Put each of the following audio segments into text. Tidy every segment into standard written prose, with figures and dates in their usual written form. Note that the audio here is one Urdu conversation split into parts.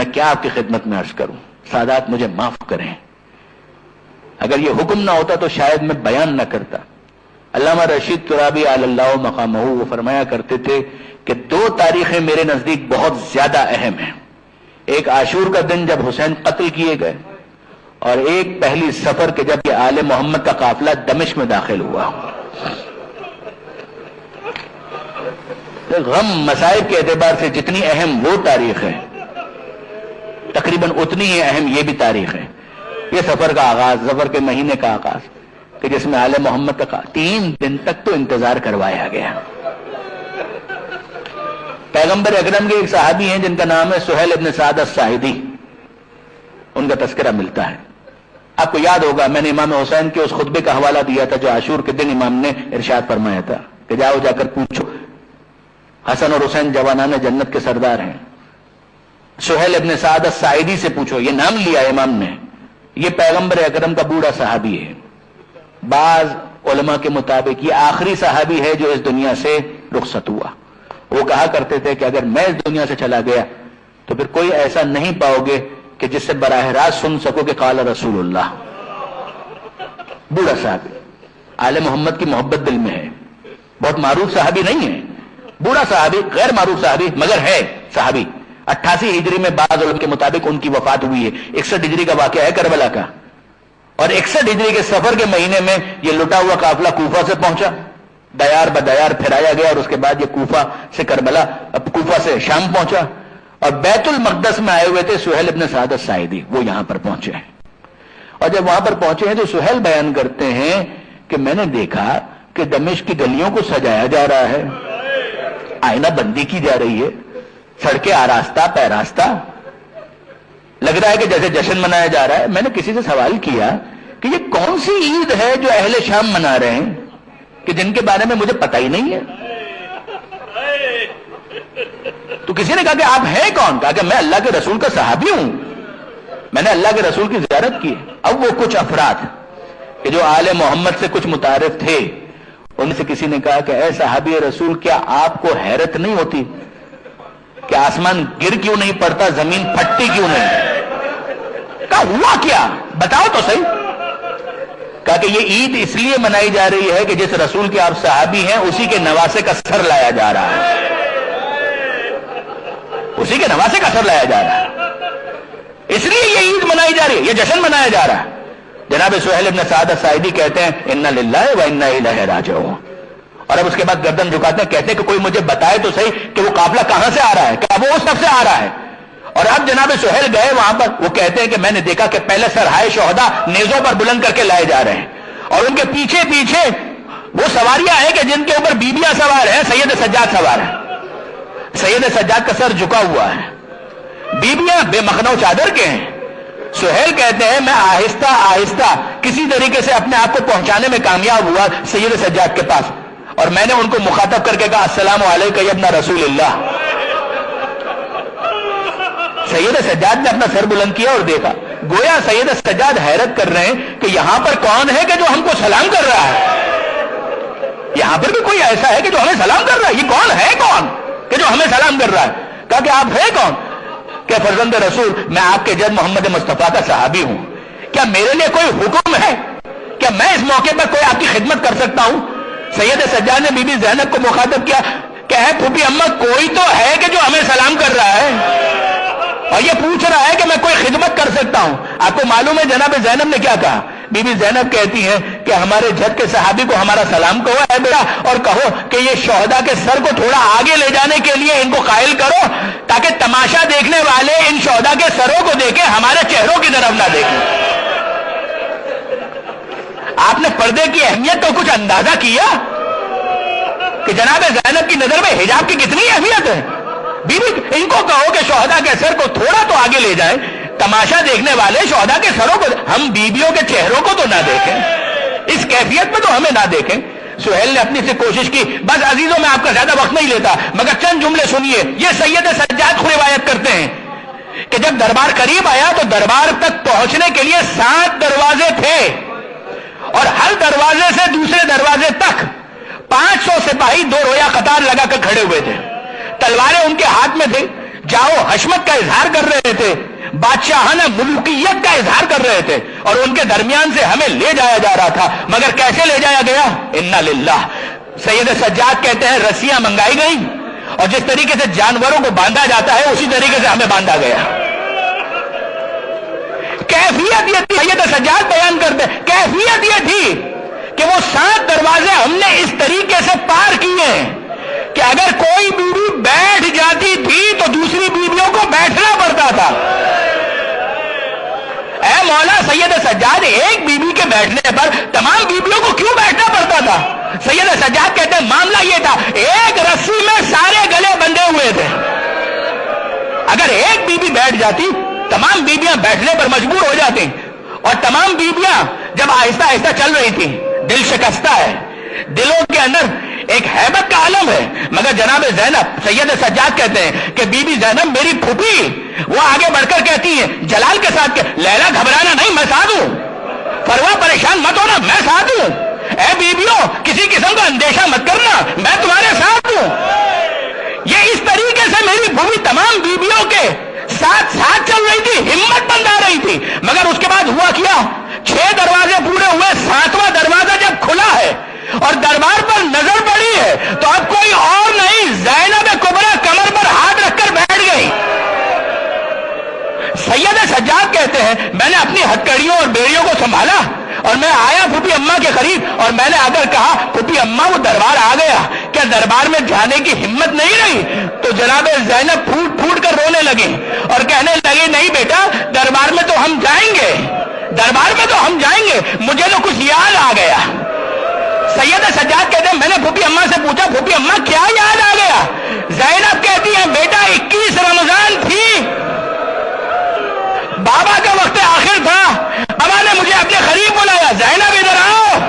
میں کیا آپ کی خدمت میں عرض کروں، سادات مجھے معاف کریں، اگر یہ حکم نہ ہوتا تو شاید میں بیان نہ کرتا۔ علامہ رشید ترابی علی اللہ مقامہ وہ فرمایا کرتے تھے کہ دو تاریخیں میرے نزدیک بہت زیادہ اہم ہیں، ایک عاشور کا دن جب حسین قتل کیے گئے، اور ایک پہلی سفر کے جب یہ آل محمد کا قافلہ دمشق میں داخل ہوا۔ غم مسائب کے اعتبار سے جتنی اہم وہ تاریخ ہے، تقریباً اتنی ہی اہم یہ بھی تاریخ ہے۔ یہ سفر کا آغاز، سفر کے مہینے کا آغاز کہ جس میں آل محمد کا 3 دن تک تو انتظار کروایا گیا۔ پیغمبر اکرم کے ایک صحابی ہیں جن کا نام ہے سہیل ابن سعد الساعدی، ان کا تذکرہ ملتا ہے۔ آپ کو یاد ہوگا میں نے امام حسین کے اس خطبے کا حوالہ دیا تھا جو عاشور کے دن امام نے ارشاد فرمایا تھا کہ جاؤ جا کر پوچھو، حسن اور حسین جوانان جنت کے سردار ہیں، سہیل ابن سعد الساعدی سے پوچھو، یہ نام لیا امام نے، یہ پیغمبر اکرم کا بوڑھا صحابی ہے۔ بعض علماء کے مطابق یہ آخری صحابی ہے جو اس دنیا سے رخصت ہوا۔ وہ کہا کرتے تھے کہ اگر میں اس دنیا سے چلا گیا تو پھر کوئی ایسا نہیں پاؤ گے کہ جس سے براہ راست سن سکو کہ قال رسول اللہ۔ بوڑھا صحابی، آل محمد کی محبت دل میں ہے، بہت معروف صحابی نہیں ہے، بوڑھا صحابی، غیر معروف صحابی مگر ہے صحابی۔ 88 ہجری میں بعض علماء کے مطابق ان کی وفات ہوئی ہے۔ 61 ہجری کا واقعہ ہے کربلا کا، اور 61 ہجری کے سفر کے مہینے میں یہ لٹا ہوا قافلہ کوفہ سے پہنچا، دیار بدیار پھرایا گیا، اور اس کے بعد یہ کوفہ سے کربلا، اب کوفہ سے شام پہنچا، اور بیت المقدس میں آئے ہوئے تھے سہیل ابن سعد الساعدی، وہ یہاں پر پہنچے ہیں۔ اور جب وہاں پر پہنچے ہیں تو سہیل بیان کرتے ہیں کہ میں نے دیکھا کہ دمشق کی گلیوں کو سجایا جا رہا ہے، آئینہ بندی کی جا رہی ہے، سڑکیں آراستہ پیراستہ، لگ رہا ہے کہ جیسے جشن منایا جا رہا ہے۔ میں نے کسی سے سوال کیا کہ یہ کون سی عید ہے جو اہل شام منا رہے ہیں کہ جن کے بارے میں مجھے پتہ ہی نہیں ہے؟ تو کسی نے کہا کہ آپ ہیں کون؟ کہا کہ میں اللہ کے رسول کا صحابی ہوں، میں نے اللہ کے رسول کی زیارت کی۔ اب وہ کچھ افراد کہ جو آل محمد سے کچھ متعارف تھے، ان سے کسی نے کہا کہ اے صحابی رسول، کیا آپ کو حیرت نہیں ہوتی کہ آسمان گر کیوں نہیں پڑتا، زمین پھٹتی کیوں نہیں؟ کہا ہوا کیا، بتاؤ تو صحیح۔ کہا کہ یہ عید اس لیے منائی جا رہی ہے کہ جس رسول کے آپ صحابی ہیں اسی کے نواسے کا سر لایا جا رہا ہے، اسی کے نواسے کا سر لایا جا رہا ہے، اس لیے یہ عید منائی جا رہی ہے، یہ جشن منایا جا رہا ہے۔ جناب سہیل ابن سعد الساعدی کہتے ہیں انا للہ و انا الیہ راجعون، اور اب اس کے بعد گردن جھکاتے ہیں، کہتے ہیں کہ کوئی مجھے بتائے تو صحیح کہ وہ قافلہ کہاں سے آ رہا ہے، کہ وہ اس طرف سے آ رہا ہے۔ اور اب جناب سہیل گئے وہاں پر، وہ کہتے ہیں کہ میں نے دیکھا کہ پہلے سرہائے شہداء نیزوں پر بلند کر کے لائے جا رہے ہیں، اور ان کے پیچھے پیچھے وہ سواریاں ہیں کہ جن کے اوپر بیبیاں سوار ہیں، سید سجاد سوار ہیں، سید سجاد کا سر جھکا ہوا ہے، بیبیاں بے مخنو چادر کے ہیں۔ سہیل کہتے ہیں میں آہستہ آہستہ کسی طریقے سے اپنے آپ کو پہنچانے میں کامیاب ہوا سید سجاد کے پاس، اور میں نے ان کو مخاطب کر کے کہا السلام علیکم یا ابن رسول اللہ۔ سید سجاد نے اپنا سر بلند کیا اور دیکھا، گویا سید سجاد حیرت کر رہے ہیں کہ یہاں پر کون ہے کہ جو ہم کو سلام کر رہا ہے، یہاں پر بھی کوئی ایسا ہے کہ جو ہمیں سلام کر رہا ہے، یہ کون ہے کون کہ جو ہمیں سلام کر رہا ہے؟ کہا کہ آپ ہیں کون؟ کہ فرزند رسول میں آپ کے جد محمد مصطفیٰ کا صحابی ہوں، کیا میرے لیے کوئی حکم ہے؟ کیا میں اس موقع پر کوئی آپ کی خدمت کر سکتا ہوں؟ سید سجاد نے بی بی زینب کو مخاطب کیا کہ اے پھوپھی اماں، کوئی تو ہے کہ جو ہمیں سلام کر رہا ہے اور یہ پوچھ رہا ہے کہ میں کوئی خدمت کر سکتا ہوں۔ آپ کو معلوم ہے جناب زینب نے کیا کہا؟ بی بی زینب کہتی ہیں کہ ہمارے جد کے صحابی کو ہمارا سلام کہو اے بیٹا، اور کہو کہ یہ شہداء کے سر کو تھوڑا آگے لے جانے کے لیے ان کو قائل کرو تاکہ تماشا دیکھنے والے ان شہداء کے سروں کو دیکھیں، ہمارے چہروں کی طرف نہ دیکھیں۔ آپ نے پردے کی اہمیت کو کچھ اندازہ کیا کہ جناب زینب کی نظر میں حجاب کی کتنی اہمیت ہے؟ بیوی ان کو کہو کہ شہداء کے سر کو تھوڑا تو آگے لے جائیں، تماشا دیکھنے والے شہداء کے سروں کو، ہم بیویوں کے چہروں کو تو نہ دیکھیں، اس کیفیت میں تو ہمیں نہ دیکھیں۔ سہیل نے اپنی سے کوشش کی۔ بس عزیزوں میں آپ کا زیادہ وقت نہیں لیتا مگر چند جملے سنیے۔ یہ سید سجاد خود روایت کرتے ہیں کہ جب دربار قریب آیا تو دربار تک پہنچنے کے لیے 7 دروازے تھے، اور ہر دروازے سے دوسرے دروازے تک 500 سپاہی 2 رویا قطار لگا کر کھڑے ہوئے تھے، تلواریں ان کے ہاتھ میں تھے۔ جاؤ حشمت کا اظہار کر رہے تھے، بادشاہانہ ملوکیت کا اظہار کر رہے تھے، اور ان کے درمیان سے ہمیں لے جایا جا رہا تھا، مگر کیسے لے جایا گیا؟ انا للہ۔ سید سجاد کہتے ہیں رسیاں منگائی گئیں، اور جس طریقے سے جانوروں کو باندھا جاتا ہے اسی طریقے سے ہمیں باندھا گیا۔ کیفیت یہ تھی، سید سجاد بیان کرتے ہیں، کیفیت یہ تھی کہ وہ 7 دروازے ہم نے اس طریقے سے پار کیے ہیں کہ اگر کوئی بیوی بیٹھ جاتی تھی تو دوسری بیویوں کو بیٹھنا پڑتا تھا۔ اے مولا، سید سجاد ایک بیوی کے بیٹھنے پر تمام بیویوں کو کیوں بیٹھنا پڑتا تھا؟ سید سجاد کہتے ہیں معاملہ یہ تھا، ایک رسی میں سارے گلے بندھے ہوئے تھے، اگر ایک بیوی بیٹھ جاتی تمام بیویاں بیٹھنے پر مجبور ہو جاتی، اور تمام بیویاں جب آہستہ آہستہ چل رہی تھی، دل شکستہ ہے، دلوں کے اندر ایک ہیبت کا عالم ہے، مگر جناب زینب، سید سجاد کہتے ہیں کہ بی بی زینب میری پھوپھی، وہ آگے بڑھ کر کہتی ہیں جلال کے ساتھ کہ لیلا گھبرانا نہیں، میں ساتھ ہوں، فروا پریشان مت ہونا، میں ساتھ ہوں، اے بیویوں کسی قسم کا اندیشہ مت کرنا، میں تمہارے ساتھ ہوں۔ یہ اس طریقے سے میری پھوپھی تمام بیویوں کے ساتھ چل رہی تھی، ہمت بندھا رہی تھی، مگر اس کے بعد ہوا کیا؟ 6 دروازے پورے ہوئے، 7واں دروازہ جب کھلا ہے اور دربار پر نظر پڑی ہے تو اب کوئی اور نہیں، زینب کبریٰ کمر پر ہاتھ رکھ کر بیٹھ گئی۔ سید سجاد کہتے ہیں میں نے اپنی ہتھکڑیوں اور بیڑیوں کو سنبھالا اور میں آیا پھوپھی اماں کے قریب، اور میں نے اگر کہا پھوپھی اماں وہ دربار آ گیا، کیا دربار میں جانے کی ہمت نہیں رہی؟ تو جناب زینب پھوٹ پھوٹ کر رونے لگی اور کہنے لگی نہیں بیٹا، دربار میں تو ہم جائیں گے، دربار میں تو ہم جائیں گے، مجھے تو کچھ یاد آ گیا۔ سید سجاد کہتے ہیں میں نے پھوپھی اماں سے پوچھا پھوپھی اماں کیا یاد آ گیا؟ زینب کہتی ہے بیٹا 21 رمضان تھی، بابا کا وقت آخر تھا، بابا نے مجھے اپنے قریب بلایا، زینب ادھر آؤ۔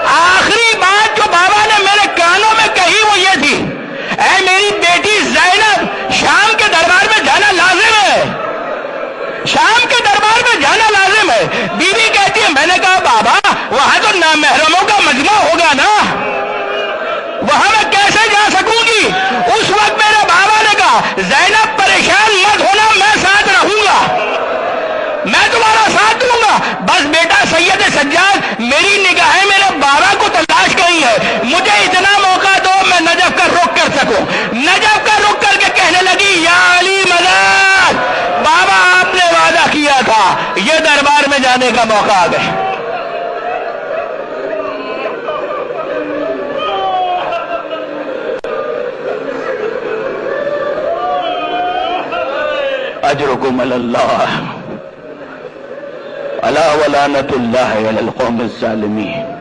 آخری بات جو بابا نے میرے کانوں میں کہی وہ یہ تھی، اے میری بیٹی زینب، شام کے دربار میں جانا لازم ہے، شام کے دربار میں جانا لازم ہے۔ بیوی کہتی ہے میں نے کہا بابا وہاں تو نامحرموں کا مجمع ہوگا نا، وہاں میں کیسے جا سکوں گی؟ اس وقت میرے بابا نے کہا زینب پریشان مت ہونا، میں ساتھ رہوں گا، میں تمہارا ساتھ دوں گا، بس بیٹا سید سجاد میری نگاہیں میرے بابا کو تلاش گئی ہے، مجھے اتنا موقع دو میں نجف کا رخ کر سکوں۔ نجف کا رخ کر کے کہنے لگی یا علی مدد، بابا آپ نے وعدہ کیا تھا، یہ دربار میں جانے کا موقع آ گیا۔ اجرکم اللہ الا ولعنۃ اللہ علی القوم الظالمین۔